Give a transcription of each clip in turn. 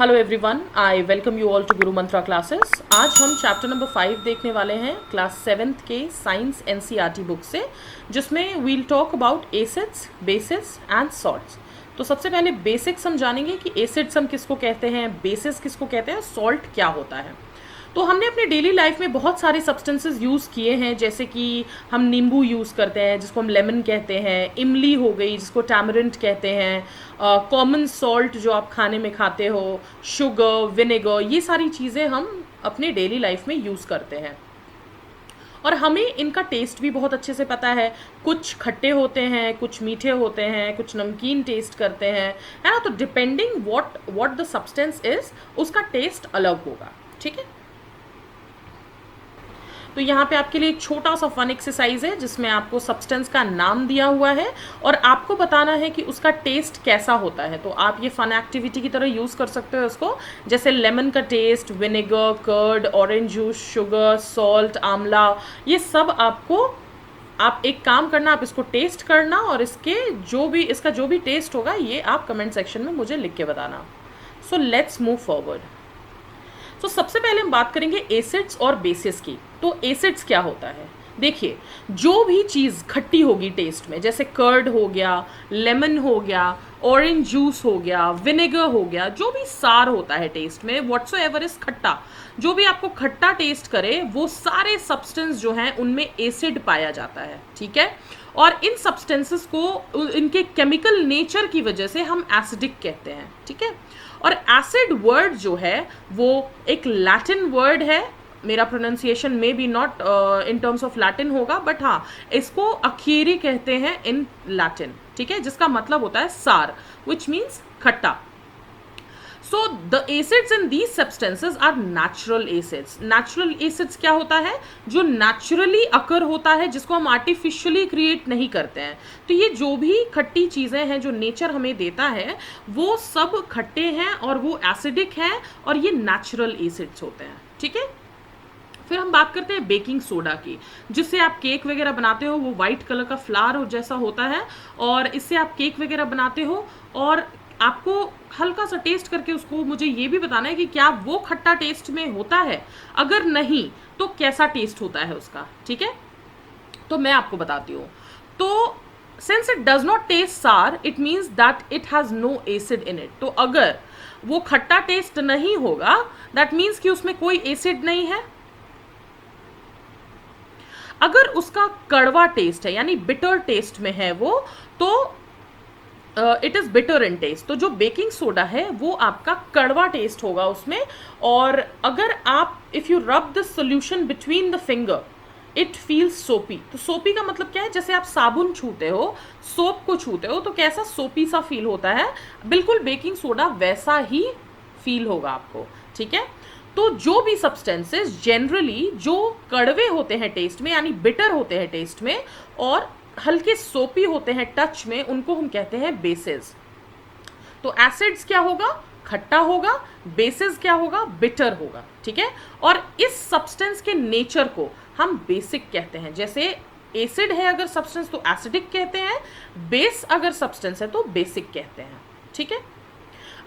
Hello everyone, I welcome you all to Guru Mantra classes. आज हम chapter number 5 देखने वाले हैं क्लास 7th के साइंस एनसीईआरटी बुक से, जिसमें we'll talk about acids, bases and salts. तो सबसे पहले बेसिक समझानेंगे कि एसिड्स हम किसको कहते हैं, बेसिस किसको कहते हैं, सॉल्ट क्या होता है। तो हमने अपने डेली लाइफ में बहुत सारे सब्सटेंसेस यूज़ किए हैं, जैसे कि हम नींबू यूज़ करते हैं जिसको हम लेमन कहते हैं, इमली हो गई जिसको टैमरिंड कहते हैं, कॉमन सॉल्ट जो आप खाने में खाते हो, शुगर, विनेगर, ये सारी चीज़ें हम अपने डेली लाइफ में यूज़ करते हैं और हमें इनका टेस्ट भी बहुत अच्छे से पता है। कुछ खट्टे होते हैं, कुछ मीठे होते हैं, कुछ नमकीन टेस्ट करते हैं, है ना। तो depending what the substance is, उसका टेस्ट अलग होगा, ठीक है। तो यहाँ पे आपके लिए एक छोटा सा फन एक्सरसाइज है जिसमें आपको सब्सटेंस का नाम दिया हुआ है और आपको बताना है कि उसका टेस्ट कैसा होता है। तो आप ये फन एक्टिविटी की तरह यूज़ कर सकते हो इसको, जैसे लेमन का taste, vinegar, curd, orange juice, sugar, salt, आंवला, ये सब आपको, आप एक काम करना, आप इसको टेस्ट करना और इसका जो भी टेस्ट होगा ये आप कमेंट सेक्शन में मुझे लिख के बताना। So let's move forward. तो सबसे पहले हम बात करेंगे एसिड्स और बेसिस की। तो एसिड्स क्या होता है, देखिए, जो भी चीज़ खट्टी होगी टेस्ट में, जैसे कर्ड हो गया, लेमन हो गया, ऑरेंज जूस हो गया, विनेगर हो गया, जो भी सार होता है टेस्ट में, व्हाटसोएवर इज खट्टा, जो भी आपको खट्टा टेस्ट करे, वो सारे सब्सटेंस जो हैं उनमें एसिड पाया जाता है, ठीक है। और इन सब्सटेंसेस को इनके केमिकल नेचर की वजह से हम एसिडिक कहते हैं, ठीक है। और एसिड वर्ड जो है वो एक लैटिन वर्ड है, मेरा प्रोनाउंसिएशन में be not in terms of Latin होगा, बट हाँ, इसको अखीरी कहते हैं इन लैटिन, ठीक है, जिसका मतलब होता है सार, विच मीन्स खट्टा। So the acids in these substances are natural acids. Natural acids क्या होता है, जो naturally occur होता है, जिसको हम artificially create नहीं करते हैं। तो ये जो भी खट्टी चीज़ें हैं जो नेचर हमें देता है, वो सब खट्टे हैं और वो एसिडिक हैं और ये natural acids होते हैं, ठीक है। फिर हम बात करते हैं बेकिंग सोडा की, जिससे आप केक वगैरह बनाते हो, वो वाइट कलर का फ्लावर जैसा होता है और इससे आप केक वगैरह बनाते हो और आपको हल्का सा टेस्ट करके उसको मुझे ये भी बताना है कि क्या वो खट्टा टेस्ट में होता है, अगर नहीं तो कैसा टेस्ट होता है उसका, ठीक है। तो मैं आपको बताती हूँ। तो since it does not taste sour, it means that it has no acid in it. तो अगर वो खट्टा टेस्ट नहीं होगा, दैट मीन्स कि उसमें कोई एसिड नहीं है। अगर उसका कड़वा टेस्ट है, यानी बिटर टेस्ट में है वो, तो it is bitter in taste. तो जो बेकिंग सोडा है वो आपका कड़वा टेस्ट होगा उसमें। और अगर आप, if you rub the solution between the finger, it feels सोपी। तो सोपी का मतलब क्या है, जैसे आप साबुन छूते हो, सोप को छूते हो, तो कैसा सोपी सा फील होता है, बिल्कुल बेकिंग सोडा वैसा ही फील होगा आपको, ठीक है। तो जो भी सब्सटेंसेस जनरली जो कड़वे होते हैं टेस्ट में, यानी बिटर होते हैं टेस्ट में और हल्के सोपी होते हैं टच में, उनको हम कहते हैं बेसिस। तो एसिड्स क्या होगा, खट्टा होगा, बेसिस क्या होगा, बिटर होगा, ठीक है। और इस सब्सटेंस के नेचर को हम बेसिक कहते हैं। जैसे एसिड है अगर सब्सटेंस तो एसिडिक कहते हैं, बेस अगर सब्सटेंस है तो बेसिक कहते हैं, ठीक है।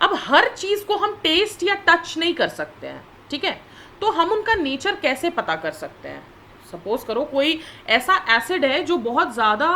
अब हर चीज को हम टेस्ट या टच नहीं कर सकते हैं, ठीक है। तो हम उनका नेचर कैसे पता कर सकते हैं। सपोज करो कोई ऐसा एसिड है जो बहुत ज़्यादा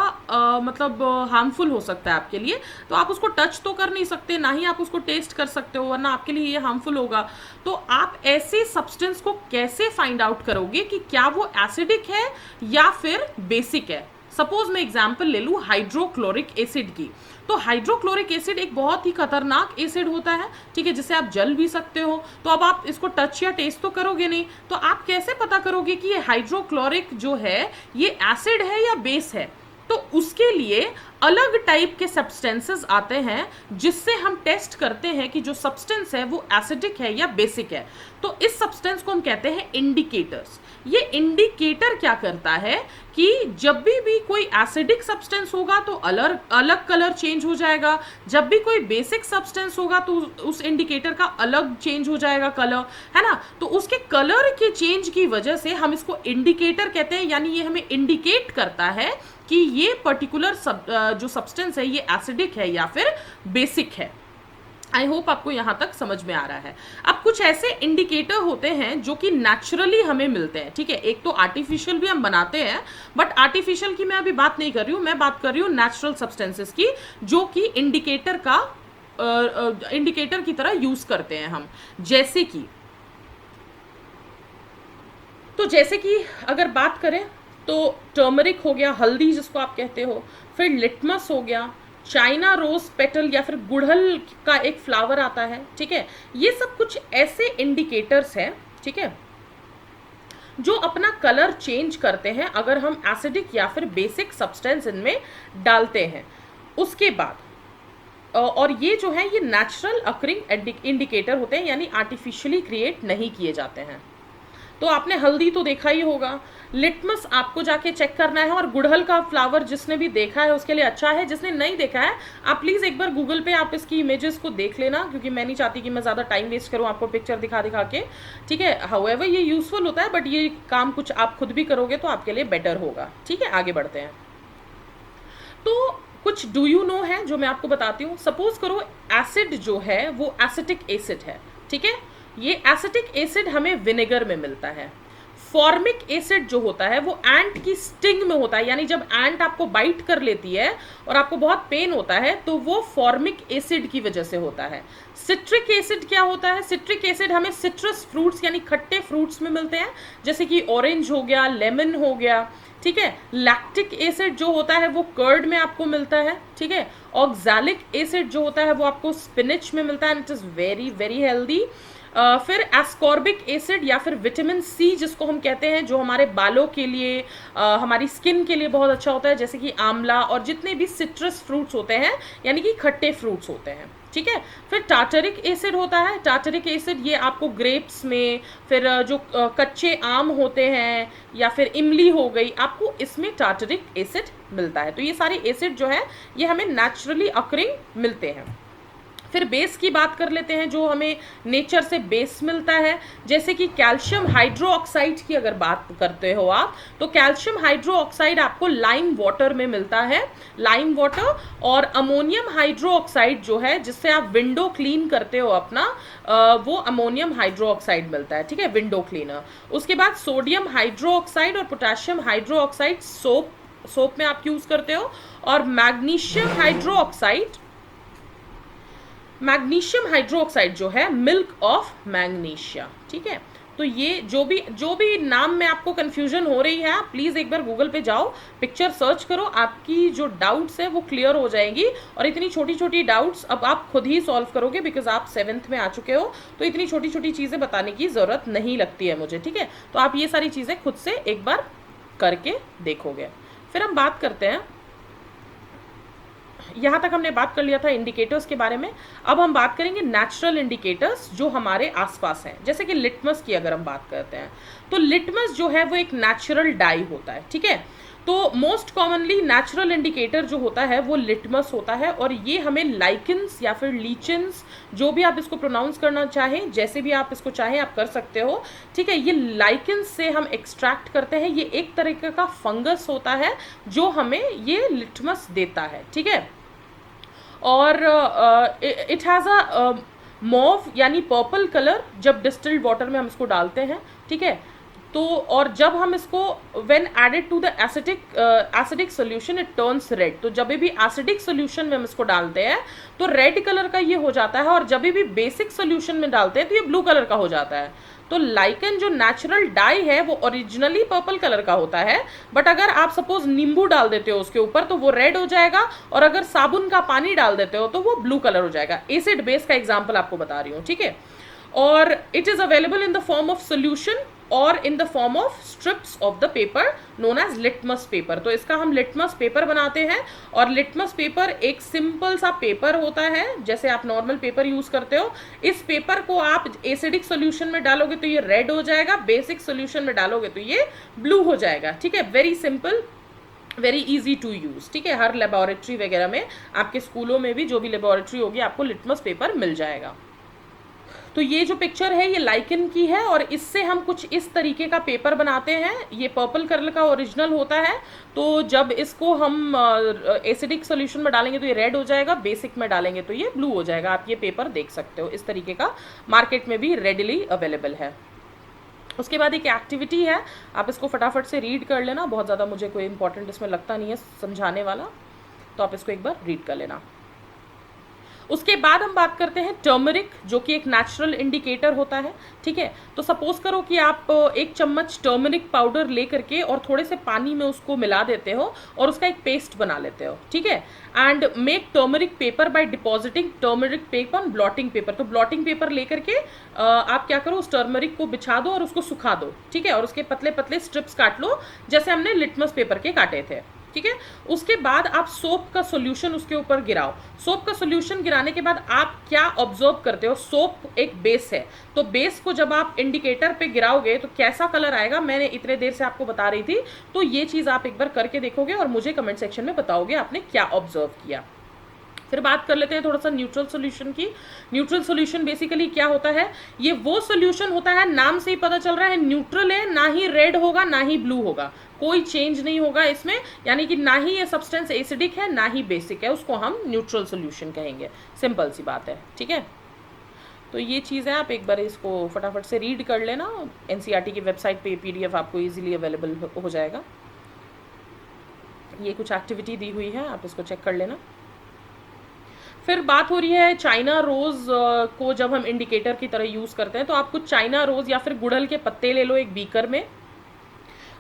मतलब हार्मफुल हो सकता है आपके लिए, तो आप उसको टच तो कर नहीं सकते, ना ही आप उसको टेस्ट कर सकते हो, वरना आपके लिए ये हार्मफुल होगा। तो आप ऐसे सब्सटेंस को कैसे फाइंड आउट करोगे कि क्या वो एसिडिक है या फिर बेसिक है। सपोज मैं एग्जाम्पल ले लूँ हाइड्रोक्लोरिक एसिड की। तो हाइड्रोक्लोरिक एसिड एक बहुत ही खतरनाक एसिड होता है, ठीक है, जिसे आप जल भी सकते हो। तो अब आप इसको टच या टेस्ट तो करोगे नहीं, तो आप कैसे पता करोगे कि ये हाइड्रोक्लोरिक जो है ये एसिड है या बेस है। तो उसके लिए अलग टाइप के सब्सटेंसेस आते हैं जिससे हम टेस्ट करते हैं कि जो सब्सटेंस है वो एसिडिक है या बेसिक है। तो इस सब्सटेंस को हम कहते हैं इंडिकेटर्स। ये इंडिकेटर क्या करता है कि जब भी कोई एसिडिक सब्सटेंस होगा तो अलग अलग कलर चेंज हो जाएगा, जब भी कोई बेसिक सब्सटेंस होगा तो उस इंडिकेटर का अलग चेंज हो जाएगा कलर, है ना। तो उसके कलर के चेंज की वजह से हम इसको इंडिकेटर कहते हैं, यानी ये हमें इंडिकेट करता है कि ये पर्टिकुलर जो सब्सटेंस है ये एसिडिक है या फिर बेसिक है। आई होप आपको यहाँ तक समझ में आ रहा है। अब कुछ ऐसे इंडिकेटर होते हैं जो कि नेचुरली हमें मिलते हैं, ठीक है। एक तो आर्टिफिशियल भी हम बनाते हैं, बट आर्टिफिशियल की मैं अभी बात नहीं कर रही हूँ, मैं बात कर रही हूँ नेचुरल सब्सटेंसेस की, जो कि इंडिकेटर की तरह यूज करते हैं हम। जैसे कि अगर बात करें तो टर्मरिक हो गया, हल्दी जिसको आप कहते हो, फिर लिटमस हो गया, चाइना रोज पेटल या फिर गुड़हल का एक फ्लावर आता है, ठीक है। ये सब कुछ ऐसे इंडिकेटर्स हैं, ठीक है, जो अपना कलर चेंज करते हैं अगर हम एसिडिक या फिर बेसिक सब्सटेंस इनमें डालते हैं। उसके बाद और ये जो है ये नेचुरल अकरिंग इंडिकेटर होते हैं, यानी आर्टिफिशियली क्रिएट नहीं किए जाते हैं। तो आपने हल्दी तो देखा ही होगा, लिटमस आपको जाके चेक करना है, और गुड़हल का फ्लावर जिसने भी देखा है उसके लिए अच्छा है, जिसने नहीं देखा है आप प्लीज़ एक बार गूगल पे आप इसकी इमेजेस को देख लेना, क्योंकि मैं नहीं चाहती कि मैं ज़्यादा टाइम वेस्ट करूँ आपको पिक्चर दिखा दिखा के, ठीक है। हाउएवर ये यूजफुल होता है, बट ये काम कुछ आप खुद भी करोगे तो आपके लिए बेटर होगा, ठीक है। आगे बढ़ते हैं। तो कुछ डू यू नो है जो मैं आपको बताती हूँ। सपोज करो एसिड जो है वो एसिटिक एसिड है, ठीक है। ये एसिटिक एसिड हमें विनेगर में मिलता है। फॉर्मिक एसिड जो होता है वो एंट की स्टिंग में होता है, यानी जब एंट आपको बाइट कर लेती है और आपको बहुत पेन होता है तो वो फॉर्मिक एसिड की वजह से होता है। सिट्रिक एसिड क्या होता है? सिट्रिक एसिड हमें सिट्रस फ्रूट्स यानी खट्टे फ्रूट्स में मिलते हैं, जैसे कि ऑरेंज हो गया, लेमन हो गया, ठीक है। लैक्टिक एसिड जो होता है वो कर्ड में आपको मिलता है, ठीक है। ऑक्सैलिक एसिड जो होता है वो आपको स्पिनच में मिलता है, it is very very healthy. फिर एस्कॉर्बिक एसिड या फिर विटामिन सी जिसको हम कहते हैं, जो हमारे बालों के लिए हमारी स्किन के लिए बहुत अच्छा होता है, जैसे कि आंवला और जितने भी सिट्रस फ्रूट्स होते हैं यानी कि खट्टे फ्रूट्स होते हैं, ठीक है। फिर टार्टरिक एसिड होता है। टार्टरिक एसिड ये आपको ग्रेप्स में, फिर जो कच्चे आम होते हैं या फिर इमली हो गई, आपको इसमें टार्टरिक एसिड मिलता है। तो ये सारे एसिड जो है ये हमें नेचुरली अकरिंग मिलते हैं। फिर बेस की बात कर लेते हैं, जो हमें नेचर से बेस मिलता है, जैसे कि कैल्शियम हाइड्रोक्साइड की अगर बात करते हो आप, तो कैल्शियम हाइड्रोक्साइड आपको लाइम वाटर में मिलता है, लाइम वाटर। और अमोनियम हाइड्रोक्साइड जो है जिससे आप विंडो क्लीन करते हो अपना, वो अमोनियम हाइड्रोक्साइड मिलता है, ठीक है, विंडो क्लीनर। उसके बाद सोडियम हाइड्रोक्साइड और पोटेशियम हाइड्रोक्साइड सोप में आप यूज करते हो। और मैग्नीशियम हाइड्रोक्साइड जो है मिल्क ऑफ मैग्नीशिया, ठीक है। तो ये जो भी नाम में आपको कंफ्यूजन हो रही है, आप प्लीज़ एक बार गूगल पे जाओ, पिक्चर सर्च करो, आपकी जो डाउट्स है वो क्लियर हो जाएंगी। और इतनी छोटी छोटी डाउट्स अब आप खुद ही सॉल्व करोगे, बिकॉज आप 7th में आ चुके हो, तो इतनी छोटी छोटी चीज़ें बताने की ज़रूरत नहीं लगती है मुझे, ठीक है। तो आप ये सारी चीज़ें खुद से एक बार करके देखोगे। फिर हम बात करते हैं, यहाँ तक हमने बात कर लिया था इंडिकेटर्स के बारे में। अब हम बात करेंगे नेचुरल इंडिकेटर्स जो हमारे आसपास हैं, जैसे कि लिटमस की अगर हम बात करते हैं, तो लिटमस जो है वो एक नेचुरल डाई होता है, ठीक है। तो मोस्ट कॉमनली नेचुरल इंडिकेटर जो होता है वो लिटमस होता है, और ये हमें लाइकेंस या फिर लीचेंस, जो भी आप इसको प्रोनाउंस करना चाहें, जैसे भी आप इसको चाहें आप कर सकते हो, ठीक है। ये लाइकेंस से हम एक्सट्रैक्ट करते हैं, ये एक तरीके का फंगस होता है जो हमें ये लिटमस देता है, ठीक है। और इट हैज़ अ मॉव यानी पर्पल कलर जब डिस्टिल्ड वाटर में हम इसको डालते हैं, ठीक है। तो और जब हम इसको when added to the acidic solution it turns red, तो जब भी एसिडिक सोल्यूशन में हम इसको डालते हैं तो रेड कलर का ये हो जाता है, और जब भी बेसिक सोल्यूशन में डालते हैं तो ये ब्लू कलर का हो जाता है। तो लाइकन जो नेचुरल डाई है वो ओरिजिनली पर्पल कलर का होता है, बट अगर आप सपोज नींबू डाल देते हो उसके ऊपर तो वो रेड हो जाएगा, और अगर साबुन का पानी डाल देते हो तो वो ब्लू कलर हो जाएगा। एसिड बेस का एग्जाम्पल आपको बता रही हूँ, ठीक है। और it is available in the form of solution और in the form of strips of the paper known as litmus paper. तो इसका हम लिटमस पेपर बनाते हैं, और लिटमस पेपर एक सिंपल सा पेपर होता है, जैसे आप नॉर्मल पेपर यूज करते हो। इस पेपर को आप एसिडिक सोल्यूशन में डालोगे तो ये रेड हो जाएगा, बेसिक सोल्यूशन में डालोगे तो ये ब्लू हो जाएगा, ठीक है। Very simple, very easy to use, ठीक है। हर लेबोरेटरी वगैरह में, आपके स्कूलों में भी जो भी लेबोरेटरी होगी आपको लिटमस पेपर मिल जाएगा। तो ये जो पिक्चर है ये लाइकन की है और इससे हम कुछ इस तरीके का पेपर बनाते हैं। ये पर्पल कलर का ओरिजिनल होता है, तो जब इसको हम एसिडिक सोल्यूशन में डालेंगे तो ये रेड हो जाएगा, बेसिक में डालेंगे तो ये ब्लू हो जाएगा। आप ये पेपर देख सकते हो, इस तरीके का मार्केट में भी रेडिली अवेलेबल है। उसके बाद एक एक्टिविटी है, आप इसको फटाफट से रीड कर लेना, बहुत ज़्यादा मुझे कोई इंपॉर्टेंट इसमें लगता नहीं है समझाने वाला, तो आप इसको एक बार रीड कर लेना। उसके बाद हम बात करते हैं टर्मरिक, जो कि एक नेचुरल इंडिकेटर होता है। ठीक है, तो सपोज करो कि आप 1 चम्मच टर्मरिक पाउडर ले करके और थोड़े से पानी में उसको मिला देते हो और उसका एक पेस्ट बना लेते हो। ठीक है, and make turmeric paper by depositing turmeric paper on blotting paper. तो ब्लॉटिंग पेपर लेकर के आप क्या करो, उस टर्मरिक को बिछा दो और उसको सुखा दो। ठीक है, और उसके पतले पतले स्ट्रिप्स काट लो, जैसे हमने लिटमस पेपर के काटे थे। ठीक है, उसके बाद आप सोप का सॉल्यूशन उसके ऊपर गिराओ। सोप का सॉल्यूशन गिराने के बाद आप क्या ऑब्जर्व करते हो, सोप एक बेस है, तो बेस को जब आप इंडिकेटर पे गिराओगे तो कैसा कलर आएगा, मैंने इतने देर से आपको बता रही थी। तो ये चीज आप एक बार करके देखोगे और मुझे कमेंट सेक्शन में बताओगे आपने क्या ऑब्जर्व किया। फिर बात कर लेते हैं थोड़ा सा न्यूट्रल सॉल्यूशन की। न्यूट्रल सॉल्यूशन बेसिकली क्या होता है, ये वो सॉल्यूशन होता है, नाम से ही पता चल रहा है न्यूट्रल है, ना ही रेड होगा ना ही ब्लू होगा, कोई चेंज नहीं होगा इसमें, यानी कि ना ही ये सब्सटेंस एसिडिक है ना ही बेसिक है, उसको हम न्यूट्रल सॉल्यूशन कहेंगे। सिंपल सी बात है। ठीक है, तो ये चीज़ है, आप एक बार इसको फटाफट से रीड कर लेना। एनसीईआरटी की वेबसाइट पे PDF आपको इजीली अवेलेबल हो जाएगा। ये कुछ एक्टिविटी दी हुई है, आप इसको चेक कर लेना। फिर बात हो रही है चाइना रोज़ को जब हम इंडिकेटर की तरह यूज़ करते हैं, तो आप कुछ चाइना रोज़ या फिर गुड़हल के पत्ते ले लो एक बीकर में,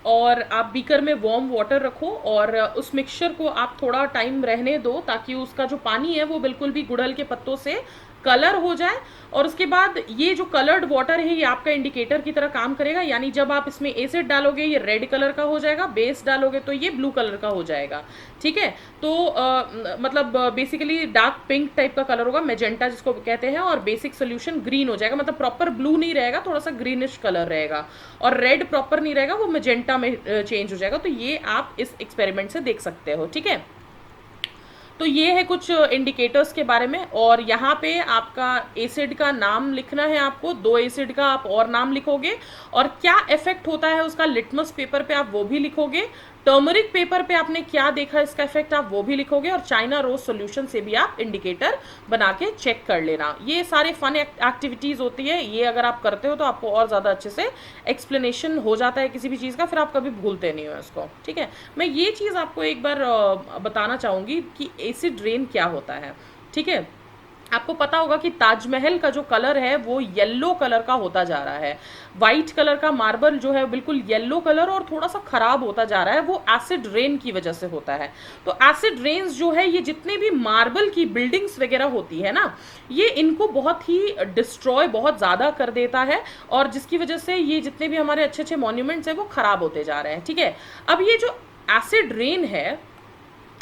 और आप बीकर में वार्म वाटर रखो और उस मिक्सचर को आप थोड़ा टाइम रहने दो ताकि उसका जो पानी है वो बिल्कुल भी गुड़हल के पत्तों से कलर हो जाए। और उसके बाद ये जो कलर्ड वाटर है ये आपका इंडिकेटर की तरह काम करेगा, यानी जब आप इसमें एसिड डालोगे ये रेड कलर का हो जाएगा, बेस डालोगे तो ये ब्लू कलर का हो जाएगा। ठीक है, तो मतलब बेसिकली डार्क पिंक टाइप का कलर होगा, मेजेंटा जिसको कहते हैं, और बेसिक सोल्यूशन ग्रीन हो जाएगा, मतलब प्रॉपर ब्लू नहीं रहेगा, थोड़ा सा ग्रीनिश कलर रहेगा, और रेड प्रॉपर नहीं रहेगा, वो मेजेंटा में चेंज हो जाएगा। तो ये आप इस एक्सपेरिमेंट से देख सकते हो। ठीक है, तो ये है कुछ इंडिकेटर्स के बारे में। और यहाँ पे आपका एसिड का नाम लिखना है आपको, 2 एसिड का आप और नाम लिखोगे, और क्या इफेक्ट होता है उसका लिटमस पेपर पे आप वो भी लिखोगे, टर्मरिक पेपर पे आपने क्या देखा इसका इफेक्ट आप वो भी लिखोगे, और चाइना रोज सॉल्यूशन से भी आप इंडिकेटर बना के चेक कर लेना। ये सारे फन एक्टिविटीज होती है, ये अगर आप करते हो तो आपको और ज़्यादा अच्छे से एक्सप्लेनेशन हो जाता है किसी भी चीज़ का, फिर आप कभी भूलते नहीं हो इसको। ठीक है, मैं ये चीज़ आपको एक बार बताना चाहूँगी कि एसिड रेन क्या होता है। ठीक है, आपको पता होगा कि ताजमहल का जो कलर है वो येलो कलर का होता जा रहा है, वाइट कलर का मार्बल जो है बिल्कुल येलो कलर और थोड़ा सा खराब होता जा रहा है, वो एसिड रेन की वजह से होता है। तो एसिड रेन्स जो है ये जितने भी मार्बल की बिल्डिंग्स वगैरह होती है ना, ये इनको बहुत ही डिस्ट्रॉय बहुत ज़्यादा कर देता है, और जिसकी वजह से ये जितने भी हमारे अच्छे अच्छे मॉन्यूमेंट्स हैं वो खराब होते जा रहे हैं। ठीक है, अब ये जो एसिड रेन है,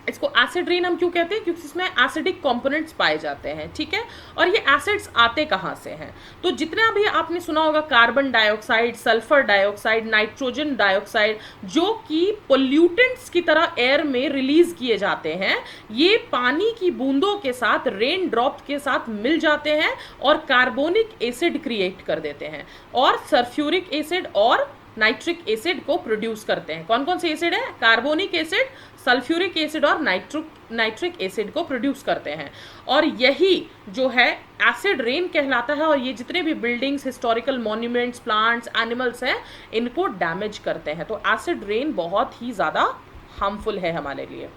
इसको एसिड रेन हम क्यों कहते हैं, क्योंकि इसमें एसिडिक कंपोनेंट्स पाए जाते हैं। ठीक है, और ये एसिड्स आते कहाँ से हैं, तो जितना भी आपने सुना होगा carbon dioxide, sulphur dioxide, nitrogen dioxide, जो कि पोल्यूटेंट्स की तरह एयर में रिलीज किए जाते हैं, ये पानी की बूंदों के साथ, रेन ड्रॉप के साथ मिल जाते हैं और कार्बोनिक एसिड क्रिएट कर देते हैं, और सल्फ्यूरिक एसिड और नाइट्रिक एसिड को प्रोड्यूस करते हैं। कौन कौन से एसिड है, कार्बोनिक एसिड, सल्फ्यूरिक एसिड और नाइट्रिक एसिड को प्रोड्यूस करते हैं, और यही जो है एसिड रेन कहलाता है। और ये जितने भी buildings, historical monuments, plants, animals हैं, इनको डैमेज करते हैं। तो एसिड रेन बहुत ही ज़्यादा हार्मफुल है हमारे लिए।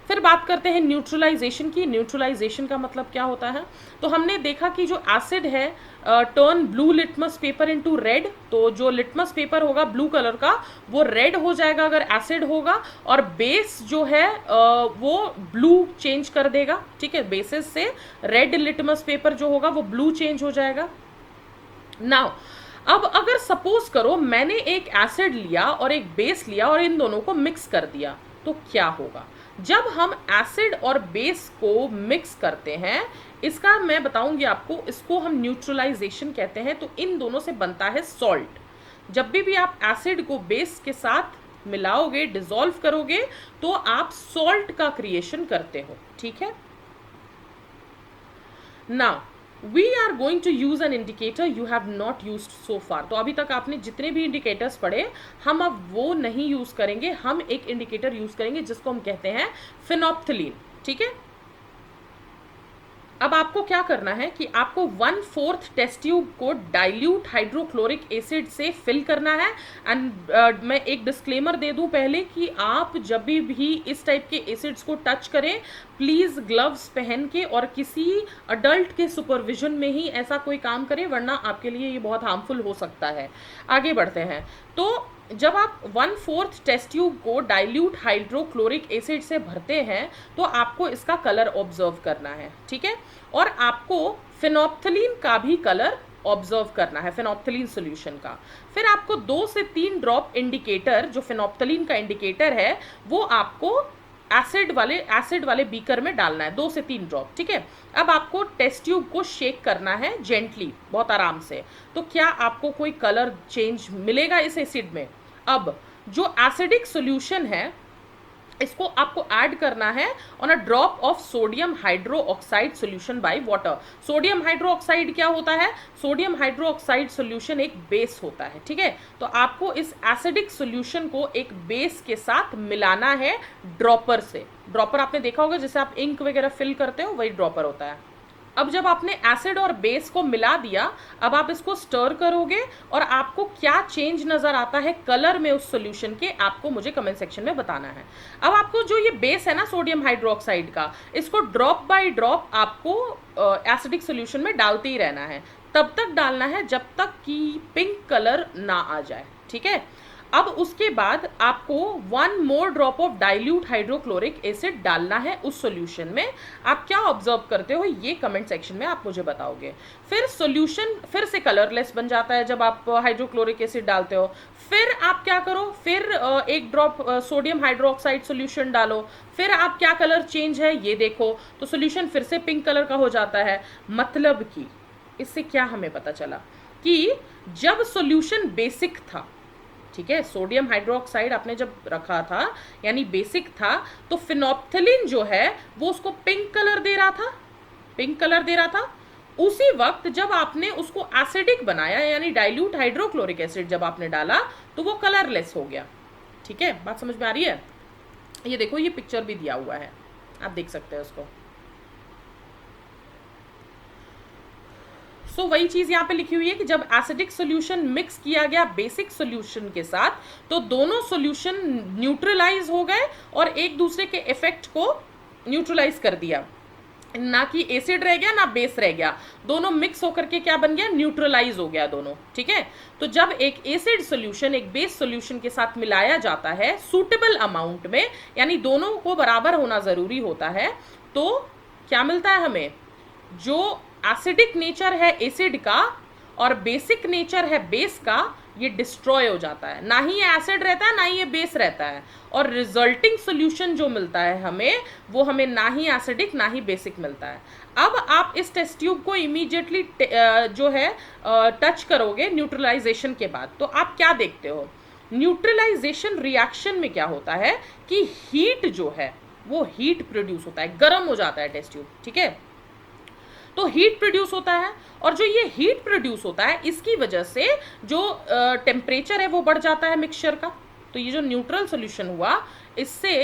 फिर बात करते हैं न्यूट्रलाइजेशन की। न्यूट्रलाइजेशन का मतलब क्या होता है, तो हमने देखा कि जो एसिड है turn blue litmus paper into red, तो जो लिटमस पेपर होगा ब्लू कलर का वो रेड हो जाएगा अगर एसिड होगा, और बेस जो है वो ब्लू चेंज कर देगा। ठीक है, बेसिस से रेड लिटमस पेपर जो होगा वो ब्लू चेंज हो जाएगा। नाउ अब अगर सपोज करो मैंने एक एसिड लिया और एक बेस लिया और इन दोनों को मिक्स कर दिया, तो क्या होगा। जब हम एसिड और बेस को मिक्स करते हैं, इसका मैं बताऊंगी आपको, इसको हम न्यूट्रलाइजेशन कहते हैं। तो इन दोनों से बनता है सॉल्ट। जब भी आप एसिड को बेस के साथ मिलाओगे, डिसॉल्व करोगे, तो आप सॉल्ट का क्रिएशन करते हो। ठीक है ना, we are going to use an indicator you have not use so far. तो अभी तक आपने जितने भी इंडिकेटर्स पढ़े, हम अब वो नहीं यूज करेंगे, हम एक इंडिकेटर यूज करेंगे जिसको हम कहते हैं फिनोप्थलीन। ठीक है, अब आपको क्या करना है कि आपको 1/4 टेस्ट ट्यूब को डाइल्यूट हाइड्रोक्लोरिक एसिड से फिल करना है। एंड मैं एक डिस्क्लेमर दे दूं पहले कि आप जब भी इस टाइप के एसिड्स को टच करें, प्लीज ग्लव्स पहन के और किसी अडल्ट के सुपरविजन में ही ऐसा कोई काम करें, वरना आपके लिए ये बहुत हार्मफुल हो सकता है। आगे बढ़ते हैं। तो जब आप 1/4 टेस्ट ट्यूब को डाइल्यूट हाइड्रोक्लोरिक एसिड से भरते हैं तो आपको इसका कलर ऑब्जर्व करना है। ठीक है, और आपको फिनोप्थलीन का भी कलर ऑब्जर्व करना है, फिनोप्थलीन सॉल्यूशन का। फिर आपको 2 से 3 ड्रॉप इंडिकेटर, जो फिनोप्थलीन का इंडिकेटर है, वो आपको एसिड वाले बीकर में डालना है, 2 से 3 ड्रॉप। ठीक है, अब आपको टेस्ट ट्यूब को शेक करना है जेंटली, बहुत आराम से। तो क्या आपको कोई कलर चेंज मिलेगा इस एसिड में? अब जो एसिडिक सॉल्यूशन है, इसको आपको ऐड करना है on a drop of sodium hydroxide solution by water. Sodium hydroxide क्या होता है? सोडियम हाइड्रोक्साइड सॉल्यूशन एक बेस होता है। ठीक है, तो आपको इस एसिडिक सॉल्यूशन को एक बेस के साथ मिलाना है ड्रॉपर से। ड्रॉपर आपने देखा होगा, जैसे आप इंक वगैरह फिल करते हो, वही ड्रॉपर होता है। अब जब आपने एसिड और बेस को मिला दिया, अब आप इसको स्टर करोगे और आपको क्या चेंज नजर आता है कलर में उस सॉल्यूशन के, आपको मुझे कमेंट सेक्शन में बताना है। अब आपको जो ये बेस है ना सोडियम हाइड्रोक्साइड का, इसको ड्रॉप बाय ड्रॉप आपको एसिडिक सॉल्यूशन में डालते ही रहना है। तब तक डालना है जब तक कि पिंक कलर ना आ जाए। ठीक है, अब उसके बाद आपको 1 more drop of dilute hydrochloric acid डालना है उस सॉल्यूशन में। आप क्या ऑब्जर्व करते हो ये कमेंट सेक्शन में आप मुझे बताओगे। फिर सॉल्यूशन फिर से कलरलेस बन जाता है जब आप हाइड्रोक्लोरिक एसिड डालते हो। फिर आप क्या करो, फिर 1 ड्रॉप सोडियम हाइड्रोक्साइड सॉल्यूशन डालो, फिर आप क्या कलर चेंज है ये देखो, तो सॉल्यूशन फिर से पिंक कलर का हो जाता है। मतलब कि इससे क्या हमें पता चला कि जब सॉल्यूशन बेसिक था, ठीक है, सोडियम हाइड्रोक्साइड आपने जब रखा था यानी बेसिक था, तो फिनोप्थलीन जो है वो उसको पिंक कलर दे रहा था, पिंक कलर दे रहा था। उसी वक्त जब आपने उसको एसिडिक बनाया यानी डाइल्यूट हाइड्रोक्लोरिक एसिड जब आपने डाला तो वो कलरलेस हो गया। ठीक है, बात समझ में आ रही है? ये देखो, ये पिक्चर भी दिया हुआ है, आप देख सकते हैं उसको। तो वही चीज यहाँ पे लिखी हुई है कि जब एसिडिक सॉल्यूशन मिक्स किया गया बेसिक सॉल्यूशन के साथ, तो दोनों सॉल्यूशन न्यूट्रलाइज हो गए और एक दूसरे के इफेक्ट को न्यूट्रलाइज कर दिया। ना कि एसिड रह गया ना बेस रह गया, दोनों मिक्स होकर के क्या बन गया? न्यूट्रलाइज हो गया दोनों। ठीक है, तो जब एक एसिड सॉल्यूशन एक बेस सॉल्यूशन के साथ मिलाया जाता है सूटेबल अमाउंट में, यानी दोनों को बराबर होना जरूरी होता है, तो क्या मिलता है हमें? जो एसिडिक नेचर है एसिड का और बेसिक नेचर है बेस का, ये डिस्ट्रॉय हो जाता है। ना ही ये एसिड रहता है ना ही ये बेस रहता है, और रिजल्टिंग सॉल्यूशन जो मिलता है हमें, वो हमें ना ही एसिडिक ना ही बेसिक मिलता है। अब आप इस टेस्ट ट्यूब को इमीडिएटली जो है टच करोगे न्यूट्रलाइजेशन के बाद, तो आप क्या देखते हो? न्यूट्रलाइजेशन रिएक्शन में क्या होता है कि हीट जो है वो हीट प्रोड्यूस होता है, गर्म हो जाता है टेस्ट ट्यूब। ठीक है, तो हीट प्रोड्यूस होता है, और जो ये हीट प्रोड्यूस होता है इसकी वजह से जो टेम्परेचर है वो बढ़ जाता है मिक्सचर का। तो ये जो न्यूट्रल सॉल्यूशन हुआ, इससे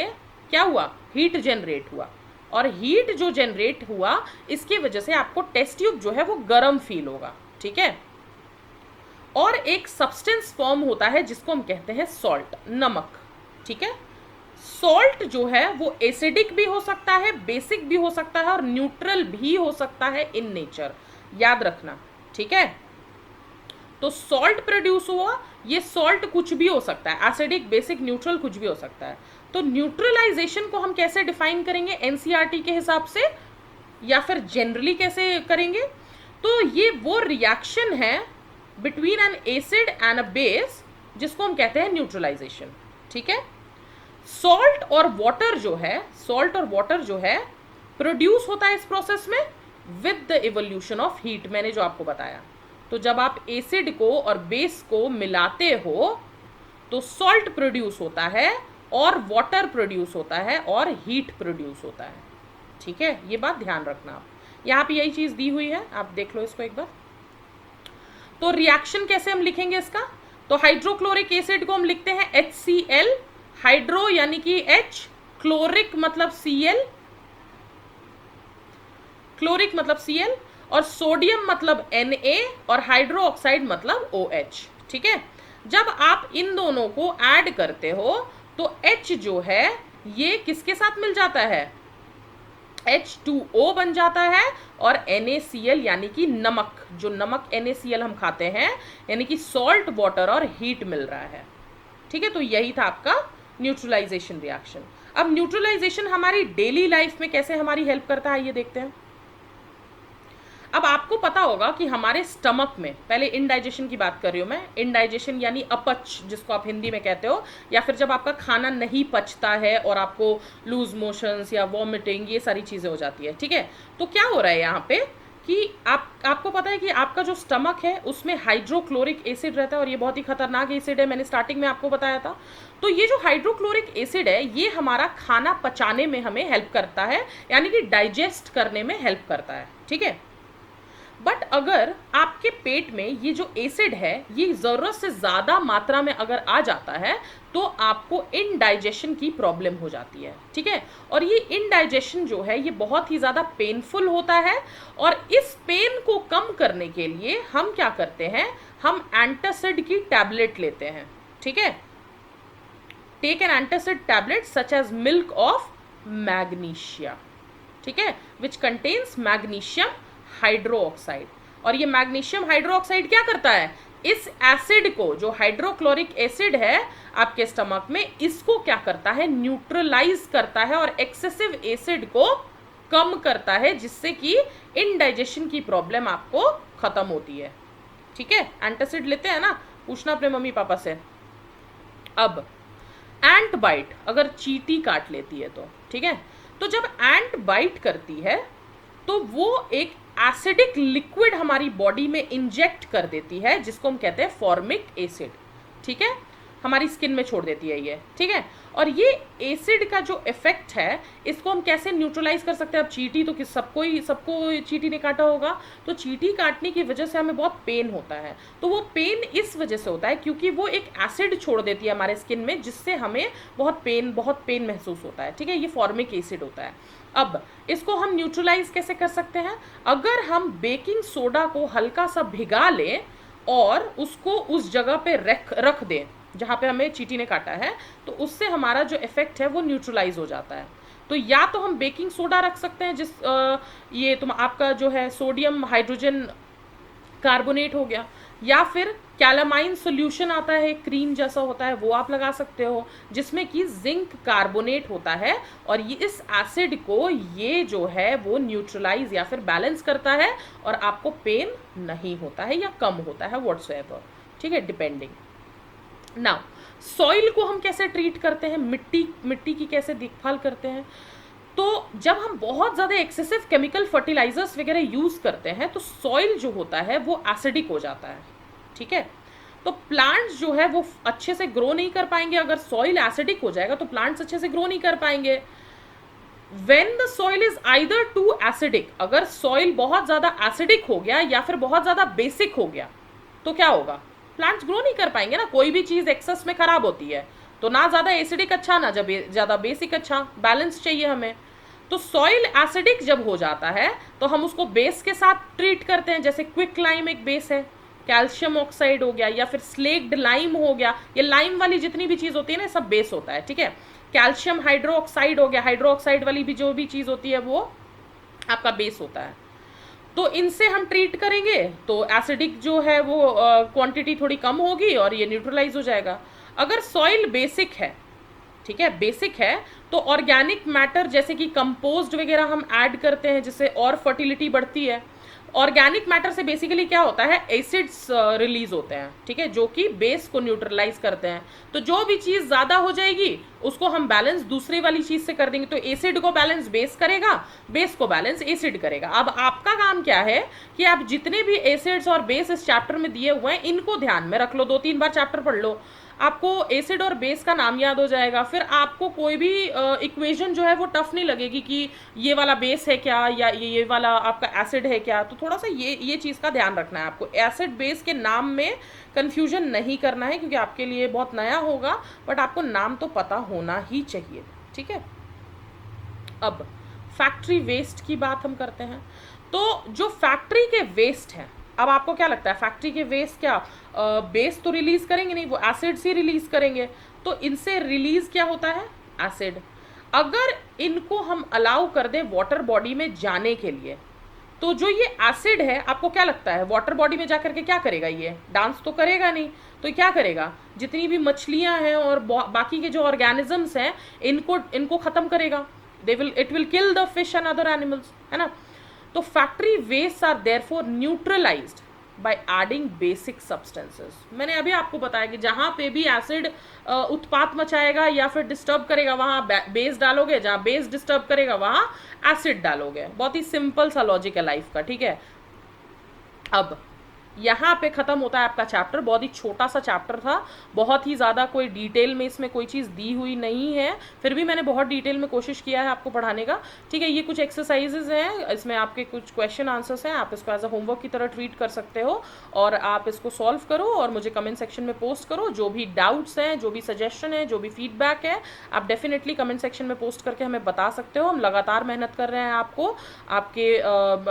क्या हुआ? हीट जनरेट हुआ, और हीट जो जनरेट हुआ इसकी वजह से आपको टेस्ट ट्यूब जो है वो गर्म फील होगा। ठीक है, और एक सब्सटेंस फॉर्म होता है जिसको हम कहते हैं सॉल्ट, नमक। ठीक है, सॉल्ट जो है वो एसिडिक भी हो सकता है, बेसिक भी हो सकता है और न्यूट्रल भी हो सकता है इन नेचर, याद रखना। ठीक है, तो सॉल्ट प्रोड्यूस हुआ, ये सॉल्ट कुछ भी हो सकता है, एसिडिक बेसिक न्यूट्रल कुछ भी हो सकता है। तो न्यूट्रलाइजेशन को हम कैसे डिफाइन करेंगे? एनसीईआरटी के हिसाब से या फिर जनरली कैसे करेंगे? तो ये वो रिएक्शन है between N acid and a base जिसको हम कहते हैं न्यूट्रलाइजेशन। ठीक है, सॉल्ट और वाटर जो है प्रोड्यूस होता है इस प्रोसेस में with the evolution of heat, मैंने जो आपको बताया। तो जब आप एसिड को और बेस को मिलाते हो तो सॉल्ट प्रोड्यूस होता है और वाटर प्रोड्यूस होता है और हीट प्रोड्यूस होता है। ठीक है, ये बात ध्यान रखना आप यहाँ पे यही चीज दी हुई है, आप देख लो इसको एक बार। तो रिएक्शन कैसे हम लिखेंगे इसका, तो हाइड्रोक्लोरिक एसिड को हम लिखते हैं HCl, हाइड्रो यानी कि H, क्लोरिक मतलब Cl, क्लोरिक मतलब Cl, और सोडियम मतलब Na, और हाइड्रो ऑक्साइड मतलब OH। ठीक है, जब आप इन दोनों को ऐड करते हो तो H जो है ये किसके साथ मिल जाता है, H2O बन जाता है, और NaCl यानी कि नमक, जो नमक NaCl हम खाते हैं यानी कि सॉल्ट वाटर और हीट मिल रहा है। ठीक है, तो यही था आपका न्यूट्रलाइजेशन रिएक्शन। अब न्यूट्रलाइजेशन हमारी डेली लाइफ में कैसे हमारी हेल्प करता है ये देखते हैं। अब आपको पता होगा कि हमारे स्टमक में, पहले इनडाइजेशन की बात कर रही हूँ मैं, इनडाइजेशन यानी अपच जिसको आप हिंदी में कहते हो, या फिर जब आपका खाना नहीं पचता है और आपको लूज मोशंस या वॉमिटिंग ये सारी चीज़ें हो जाती है। ठीक है, तो क्या हो रहा है यहाँ पे कि आपको पता है कि आपका जो स्टमक है उसमें हाइड्रोक्लोरिक एसिड रहता है, और ये बहुत ही खतरनाक एसिड है, मैंने स्टार्टिंग में आपको बताया था। तो ये जो हाइड्रोक्लोरिक एसिड है ये हमारा खाना पचाने में हमें हेल्प करता है, यानी कि डाइजेस्ट करने में हेल्प करता है। ठीक है, बट अगर आपके पेट में ये जो एसिड है ये ज़रूरत से ज़्यादा मात्रा में अगर आ जाता है तो आपको इनडाइजेशन की प्रॉब्लम हो जाती है। ठीक है, और ये इनडाइजेशन जो है ये बहुत ही ज़्यादा पेनफुल होता है, और इस पेन को कम करने के लिए हम क्या करते हैं, हम एंटासिड की टैबलेट लेते हैं। ठीक है, take an antacid tablet such as milk of magnesia, ठीक है, विच कंटेन्स मैग्नीशियम हाइड्रोक्साइड। और ये मैग्नीशियम हाइड्रोक्साइड क्या करता है, इस एसिड को, जो हाइड्रोक्लोरिक एसिड है आपके स्टमक में, इसको क्या करता है, न्यूट्रलाइज करता है और एक्सेसिव एसिड को कम करता है, जिससे कि इनडाइजेशन की प्रॉब्लम आपको खत्म होती है। ठीक है, एंटासिड लेते हैं ना, पूछना अपने मम्मी पापा से। अब एंट बाइट अगर चींटी काट लेती है तो, ठीक है, तो जब एंट बाइट करती है तो वो एक एसिडिक लिक्विड हमारी बॉडी में इंजेक्ट कर देती है, जिसको हम कहते हैं फॉर्मिक एसिड। ठीक है, हमारी स्किन में छोड़ देती है ये। ठीक है, और ये एसिड का जो इफेक्ट है इसको हम कैसे न्यूट्रलाइज कर सकते हैं। अब चींटी तो सबको चींटी ने काटा होगा, तो चींटी काटने की वजह से हमें बहुत पेन होता है। तो वो पेन इस वजह से होता है क्योंकि वो एक एसिड छोड़ देती है हमारे स्किन में, जिससे हमें बहुत पेन महसूस होता है। ठीक है, ये फॉर्मिक एसिड होता है। अब इसको हम न्यूट्रलाइज कैसे कर सकते हैं, अगर हम बेकिंग सोडा को हल्का सा भिगा लें और उसको उस जगह पे रख दें जहाँ पे हमें चींटी ने काटा है, तो उससे हमारा जो इफेक्ट है वो न्यूट्रलाइज हो जाता है। तो या तो हम बेकिंग सोडा रख सकते हैं, ये आपका जो है सोडियम हाइड्रोजन कार्बोनेट हो गया, या फिर कैलामाइन सोल्यूशन आता है, क्रीम जैसा होता है, वो आप लगा सकते हो, जिसमें कि जिंक कार्बोनेट होता है, और ये इस एसिड को ये जो है वो न्यूट्रलाइज या फिर बैलेंस करता है, और आपको पेन नहीं होता है या कम होता है व्हाटसोएवर। ठीक है, डिपेंडिंग। नाउ सॉइल को हम कैसे ट्रीट करते हैं, मिट्टी की कैसे देखभाल करते हैं, तो जब हम बहुत ज़्यादा एक्सेसिव केमिकल फर्टिलाइजर्स वगैरह यूज़ करते हैं तो सॉइल जो होता है वो एसिडिक हो जाता है। ठीक है, तो प्लांट्स जो है वो अच्छे से ग्रो नहीं कर पाएंगे। अगर सॉइल एसिडिक हो जाएगा तो प्लांट्स अच्छे से ग्रो नहीं कर पाएंगे। When the soil is either too acidic, अगर सॉइल बहुत ज़्यादा एसिडिक हो गया या फिर बहुत ज़्यादा बेसिक हो गया तो क्या होगा, प्लांट्स ग्रो नहीं कर पाएंगे ना। कोई भी चीज़ एक्सेस में खराब होती है, तो ना ज़्यादा एसिडिक अच्छा ना ज़्यादा बेसिक अच्छा, बैलेंस चाहिए हमें। तो सॉइल एसिडिक जब हो जाता है तो हम उसको बेस के साथ ट्रीट करते हैं, जैसे क्विक लाइम एक बेस है, कैल्शियम ऑक्साइड हो गया, या फिर स्लेक्ड लाइम हो गया। ये लाइम वाली जितनी भी चीज़ होती है ना सब बेस होता है। ठीक है, कैल्शियम हाइड्रोक्साइड हो गया, हाइड्रोक्साइड वाली भी जो भी चीज़ होती है वो आपका बेस होता है। तो इनसे हम ट्रीट करेंगे तो एसिडिक जो है वो क्वांटिटी थोड़ी कम होगी और ये न्यूट्रलाइज हो जाएगा। अगर सॉइल बेसिक है, ठीक है, बेसिक है, तो ऑर्गेनिक मैटर जैसे कि कंपोस्ट वगैरह हम ऐड करते हैं, जिससे और फर्टिलिटी बढ़ती है। ऑर्गेनिक मैटर से बेसिकली क्या होता है, एसिड्स रिलीज होते हैं, ठीक है, जो कि बेस को न्यूट्रलाइज करते हैं। तो जो भी चीज़ ज़्यादा हो जाएगी उसको हम बैलेंस दूसरी वाली चीज से कर देंगे। तो एसिड को बैलेंस बेस करेगा, बेस को बैलेंस एसिड करेगा। अब आपका काम क्या है कि आप जितने भी एसिड्स और बेस इस चैप्टर में दिए हुए हैं इनको ध्यान में रख लो, 2-3 बार चैप्टर पढ़ लो, आपको एसिड और बेस का नाम याद हो जाएगा। फिर आपको कोई भी इक्वेशन जो है वो टफ नहीं लगेगी कि ये वाला बेस है क्या या ये वाला आपका एसिड है क्या। तो थोड़ा सा ये चीज़ का ध्यान रखना है आपको, एसिड बेस के नाम में कंफ्यूजन नहीं करना है क्योंकि आपके लिए बहुत नया होगा, बट आपको नाम तो पता होना ही चाहिए, ठीक है। अब फैक्ट्री वेस्ट की बात हम करते हैं। तो जो फैक्ट्री के वेस्ट हैं, अब आपको क्या लगता है फैक्ट्री के वेस्ट क्या बेस तो रिलीज करेंगे नहीं, वो एसिड से रिलीज करेंगे। तो इनसे रिलीज क्या होता है, एसिड। अगर इनको हम अलाउ कर दें वाटर बॉडी में जाने के लिए, तो जो ये एसिड है आपको क्या लगता है वाटर बॉडी में जाकर के क्या करेगा, ये डांस तो करेगा नहीं। तो क्या करेगा, जितनी भी मछलियां हैं और बाकी के जो ऑर्गेनिजम्स हैं इनको खत्म करेगा। It will kill the fish and other animals, है ना। तो factory waste are therefore neutralised by adding basic substances. मैंने अभी आपको बताया कि जहां पे भी एसिड उत्पात मचाएगा या फिर डिस्टर्ब करेगा वहां बेस डालोगे, जहां बेस डिस्टर्ब करेगा वहां एसिड डालोगे। बहुत ही सिंपल सा लॉजिक है लाइफ का, ठीक है। अब यहाँ पे खत्म होता है आपका चैप्टर। बहुत ही छोटा सा चैप्टर था, बहुत ही ज़्यादा कोई डिटेल में इसमें कोई चीज़ दी हुई नहीं है, फिर भी मैंने बहुत डिटेल में कोशिश किया है आपको पढ़ाने का, ठीक है। ये कुछ एक्सरसाइजेज हैं, इसमें आपके कुछ क्वेश्चन आंसर्स हैं, आप इसको एज अ होमवर्क की तरह ट्रीट कर सकते हो और आप इसको सॉल्व करो और मुझे कमेंट सेक्शन में पोस्ट करो। जो भी डाउट्स हैं, जो भी सजेशन है, जो भी फीडबैक है, आप डेफिनेटली कमेंट सेक्शन में पोस्ट करके हमें बता सकते हो। हम लगातार मेहनत कर रहे हैं आपको आपके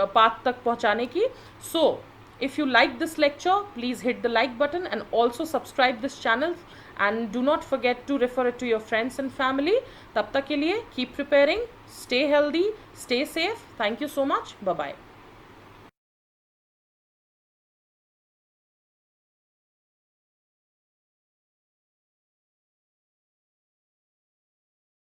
पाथ तक पहुँचाने की। सो if you like this lecture, please hit the like button and also subscribe this channel and do not forget to refer it to your friends and family. तब तक के लिए keep preparing, stay healthy, stay safe. Thank you so much. Bye bye.